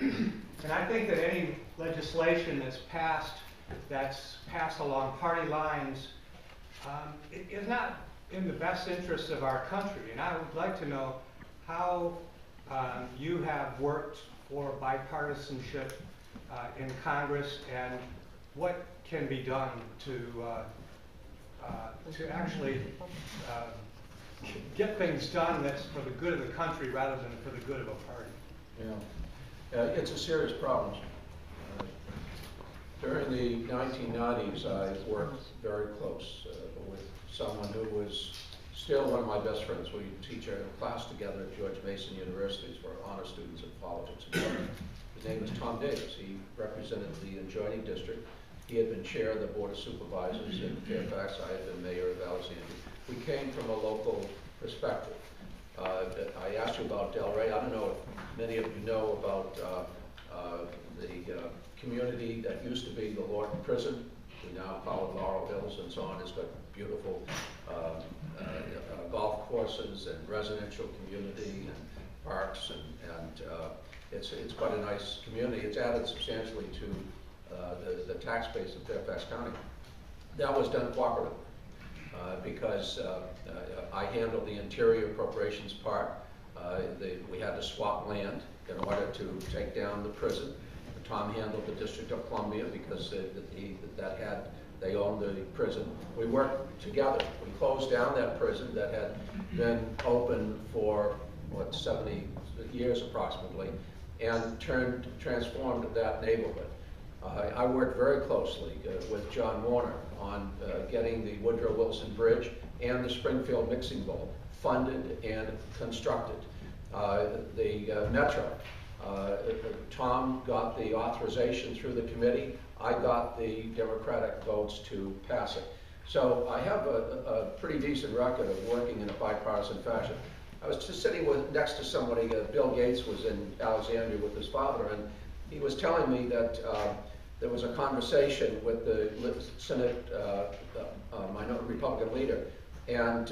And I think that any legislation that's passed along party lines is not in the best interests of our country. And I would like to know how you have worked for bipartisanship in Congress, and what can be done to actually get things done that's for the good of the country rather than for the good of a party. Yeah, it's a serious problem. During the 1990s, I worked very close with someone who was still one of my best friends. We teach a class together at George Mason University for honor students in politics and government. His name was Tom Davis. He represented the adjoining district. He had been chair of the Board of Supervisors in Fairfax. I had been mayor of Alexandria. We came from a local perspective. I asked you about Delray. I don't know if many of you know about the community that used to be the Lorton Prison. We now call it Laurel Hills and so on. It's got beautiful golf courses and residential community and parks, and it's quite a nice community. It's added substantially to the tax base of Fairfax County. That was done cooperatively because I handled the interior appropriations part. We had to swap land in order to take down the prison. Tom handled the District of Columbia because they owned the prison. We worked together. We closed down that prison that had been open for, what, 70 years approximately, and transformed that neighborhood. I worked very closely with John Moran on getting the Woodrow Wilson Bridge and the Springfield Mixing Bowl funded and constructed. The Metro, Tom got the authorization through the committee. I got the Democratic votes to pass it. So I have a pretty decent record of working in a bipartisan fashion. I was just sitting next to somebody, Bill Gates was in Alexandria with his father, and he was telling me that there was a conversation with the Senate minority Republican leader, and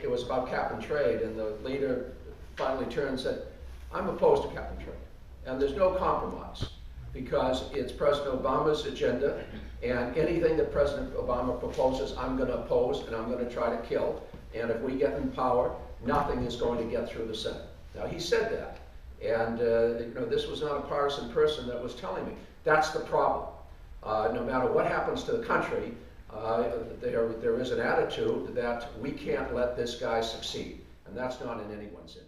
it was about cap and trade, and the leader finally turned and said, "I'm opposed to cap and trade, and there's no compromise, because it's President Obama's agenda, and anything that President Obama proposes, I'm going to oppose and I'm going to try to kill, and if we get in power, nothing is going to get through the Senate." Now, he said that, and this was not a partisan person that was telling me. That's the problem. No matter what happens to the country, there is an attitude that we can't let this guy succeed, and that's not in anyone's interest.